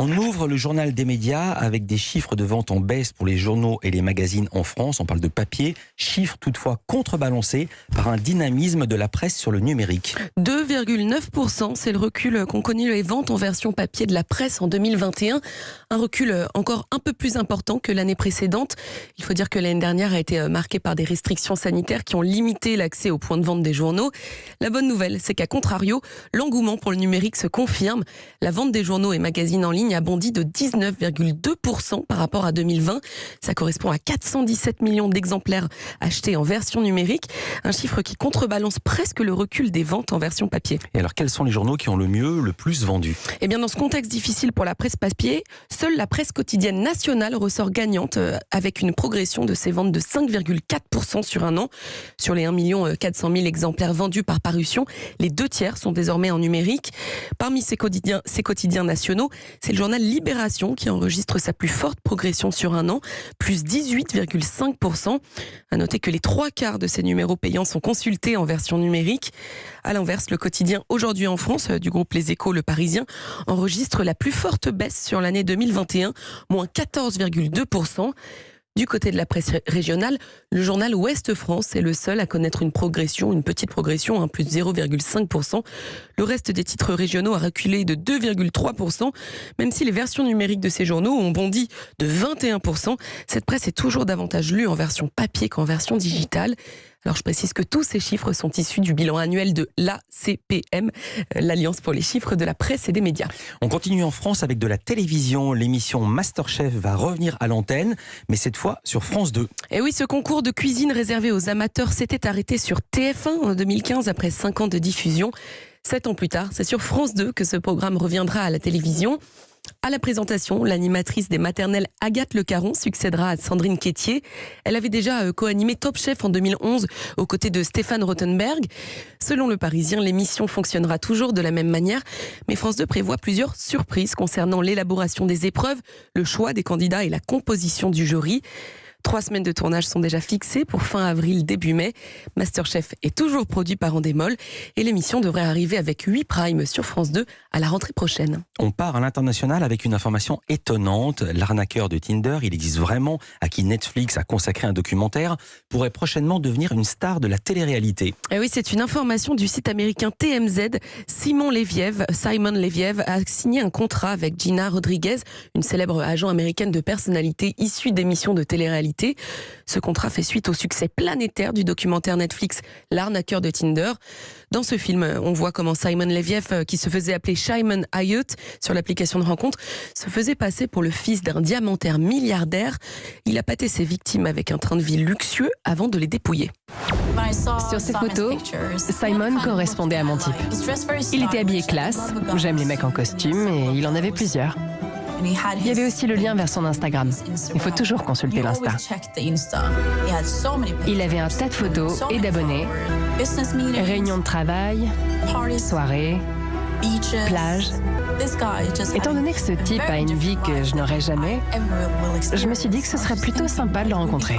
On ouvre le journal des médias avec des chiffres de vente en baisse pour les journaux et les magazines en France. On parle de papier, chiffres toutefois contrebalancés par un dynamisme de la presse sur le numérique. 2,9%, c'est le recul qu'ont connu les ventes en version papier de la presse en 2021. Un recul encore un peu plus important que l'année précédente. Il faut dire que l'année dernière a été marquée par des restrictions sanitaires qui ont limité l'accès aux points de vente des journaux. La bonne nouvelle, c'est qu'à contrario, l'engouement pour le numérique se confirme. La vente des journaux et magazines en ligne a bondi de 19,2% par rapport à 2020. Ça correspond à 417 millions d'exemplaires achetés en version numérique. Un chiffre qui contrebalance presque le recul des ventes en version papier. Et alors, quels sont les journaux qui ont le plus vendu ? Eh bien, dans ce contexte difficile pour la presse papier, seule la presse quotidienne nationale ressort gagnante avec une progression de ses ventes de 5,4% sur un an. Sur les 1 400 000 exemplaires vendus par parution, les 2/3 sont désormais en numérique. Parmi ces quotidiens nationaux, c'est le journal Libération qui enregistre sa plus forte progression sur un an, plus 18,5%. À noter que les 3/4 de ces numéros payants sont consultés en version numérique. À l'inverse, le quotidien Aujourd'hui en France du groupe Les Échos, Le Parisien, enregistre la plus forte baisse sur l'année 2021, moins 14,2%. Du côté de la presse régionale, le journal Ouest France est le seul à connaître une petite progression, plus 0,5%. Le reste des titres régionaux a reculé de 2,3%. Même si les versions numériques de ces journaux ont bondi de 21%, cette presse est toujours davantage lue en version papier qu'en version digitale. Alors je précise que tous ces chiffres sont issus du bilan annuel de l'ACPM, l'Alliance pour les chiffres de la presse et des médias. On continue en France avec de la télévision. L'émission Masterchef va revenir à l'antenne, mais cette fois sur France 2. Et oui, ce concours de cuisine réservé aux amateurs s'était arrêté sur TF1 en 2015 après 5 ans de diffusion. 7 ans plus tard, c'est sur France 2 que ce programme reviendra à la télévision. À la présentation, l'animatrice des maternelles Agathe Le Caron succédera à Sandrine Quétier. Elle avait déjà co-animé Top Chef en 2011 aux côtés de Stéphane Rothenberg. Selon Le Parisien, l'émission fonctionnera toujours de la même manière, mais France 2 prévoit plusieurs surprises concernant l'élaboration des épreuves, le choix des candidats et la composition du jury. 3 semaines de tournage sont déjà fixées pour fin avril, début mai. Masterchef est toujours produit par Endemol et l'émission devrait arriver avec 8 primes sur France 2 à la rentrée prochaine. On part à l'international avec une information étonnante. L'arnaqueur de Tinder, il existe vraiment, à qui Netflix a consacré un documentaire, pourrait prochainement devenir une star de la télé-réalité. Et oui, c'est une information du site américain TMZ. Simon Leviev a signé un contrat avec Gina Rodriguez, une célèbre agent américaine de personnalité issue d'émissions de télé-réalité. Ce contrat fait suite au succès planétaire du documentaire Netflix L'arnaqueur de Tinder. Dans ce film, on voit comment Simon Leviev, qui se faisait appeler Shimon Hayut sur l'application de rencontre, se faisait passer pour le fils d'un diamantaire milliardaire. Il a pâté ses victimes avec un train de vie luxueux avant de les dépouiller. Sur ces photos, Simon correspondait à mon type. Il était habillé classe, j'aime les mecs en costume et il en avait plusieurs. Il y avait aussi le lien vers son Instagram. Il faut toujours consulter l'Insta. Il avait un tas de photos et d'abonnés, réunions de travail, soirées, plages. Étant donné que ce type a une vie que je n'aurais jamais, je me suis dit que ce serait plutôt sympa de le rencontrer.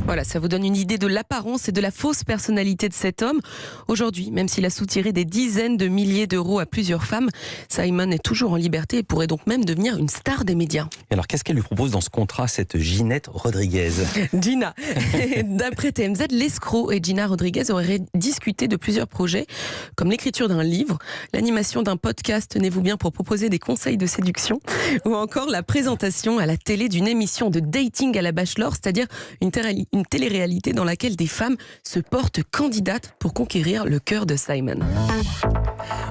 Voilà, ça vous donne une idée de l'apparence et de la fausse personnalité de cet homme. Aujourd'hui, même s'il a soutiré des dizaines de milliers d'euros à plusieurs femmes, Simon est toujours en liberté et pourrait donc même devenir une star des médias. Et alors, qu'est-ce qu'elle lui propose dans ce contrat, cette Ginette Rodriguez ? Gina. D'après TMZ, l'escroc et Gina Rodriguez auraient discuté de plusieurs projets, comme l'écriture d'un livre, l'animation d'un podcast, tenez-vous bien, pour proposer des conseils de séduction, ou encore la présentation à la télé d'une émission de dating à la Bachelor, c'est-à-dire une télé-réalité dans laquelle des femmes se portent candidates pour conquérir le cœur de Simon.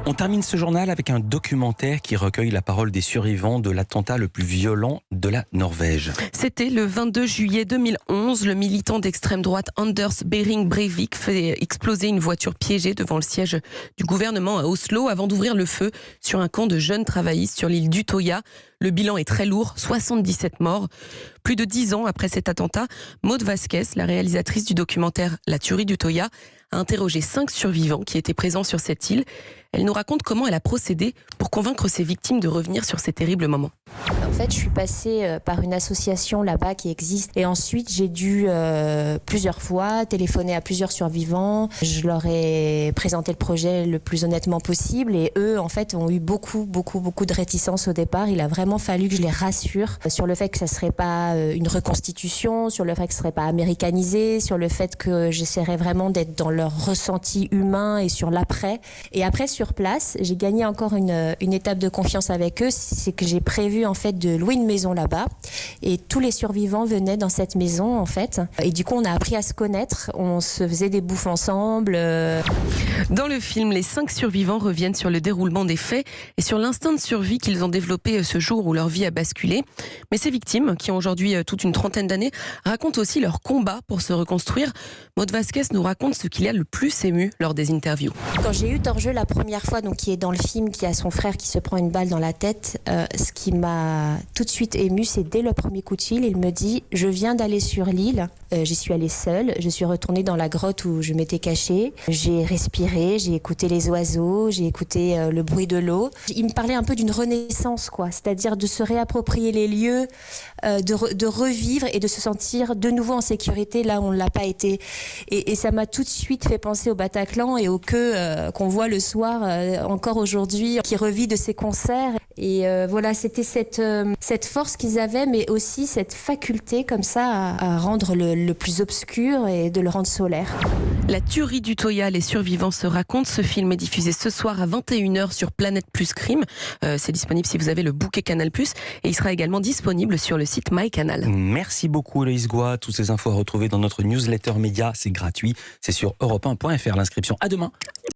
On termine ce journal avec un documentaire qui recueille la parole des survivants de l'attentat le plus violent de la Norvège. C'était le 22 juillet 2011. Le militant d'extrême droite Anders Behring Breivik fait exploser une voiture piégée devant le siège du gouvernement à Oslo avant d'ouvrir le feu sur un camp de jeunes travaillistes sur l'île d'Utøya. Le bilan est très lourd, 77 morts. Plus de 10 ans après cet attentat, Maud Vasquez, la réalisatrice du documentaire La tuerie d'Utøya, a interrogé 5 survivants qui étaient présents sur cette île. Elle nous raconte comment elle a procédé pour convaincre ses victimes de revenir sur ces terribles moments. fait, je suis passée par une association là-bas qui existe. Et ensuite, j'ai dû plusieurs fois téléphoner à plusieurs survivants. Je leur ai présenté le projet le plus honnêtement possible. Et eux, en fait, ont eu beaucoup de réticence au départ. Il a vraiment fallu que je les rassure sur le fait que ça ne serait pas une reconstitution, sur le fait que ce ne serait pas américanisé, sur le fait que j'essaierais vraiment d'être dans leur ressenti humain et sur l'après. Et après, sur place, j'ai gagné encore une étape de confiance avec eux. C'est que j'ai prévu, en fait, de louer une maison là-bas. Et tous les survivants venaient dans cette maison, en fait. Et du coup, on a appris à se connaître. On se faisait des bouffes ensemble. Dans le film, les 5 survivants reviennent sur le déroulement des faits et sur l'instinct de survie qu'ils ont développé ce jour où leur vie a basculé. Mais ces victimes, qui ont aujourd'hui toute une trentaine d'années, racontent aussi leur combat pour se reconstruire. Maud Vasquez nous raconte ce qui l'a le plus ému lors des interviews. Quand j'ai eu Torjeu la première fois, donc qui est dans le film, qui a son frère qui se prend une balle dans la tête, ce qui m'a tout de suite ému, c'est dès le premier coup de fil, il me dit « Je viens d'aller sur l'île, j'y suis allée seule, je suis retournée dans la grotte où je m'étais cachée, j'ai respiré, j'ai écouté les oiseaux, j'ai écouté le bruit de l'eau. » Il me parlait un peu d'une renaissance, quoi, c'est-à-dire de se réapproprier les lieux, de revivre et de se sentir de nouveau en sécurité là où on ne l'a pas été. Et ça m'a tout de suite fait penser au Bataclan et au queue qu'on voit le soir encore aujourd'hui, qui revit de ses concerts. Et voilà, c'était cette force qu'ils avaient, mais aussi cette faculté comme ça à rendre le plus obscur et de le rendre solaire. La tuerie d'Utoya, les survivants se racontent. Ce film est diffusé ce soir à 21h sur Planète Plus Crime. C'est disponible si vous avez le bouquet Canal+. Et il sera également disponible sur le site MyCanal. Merci beaucoup Héloïse Goua. Toutes ces infos à retrouver dans notre newsletter média. C'est gratuit. C'est sur europe1.fr l'inscription. À demain.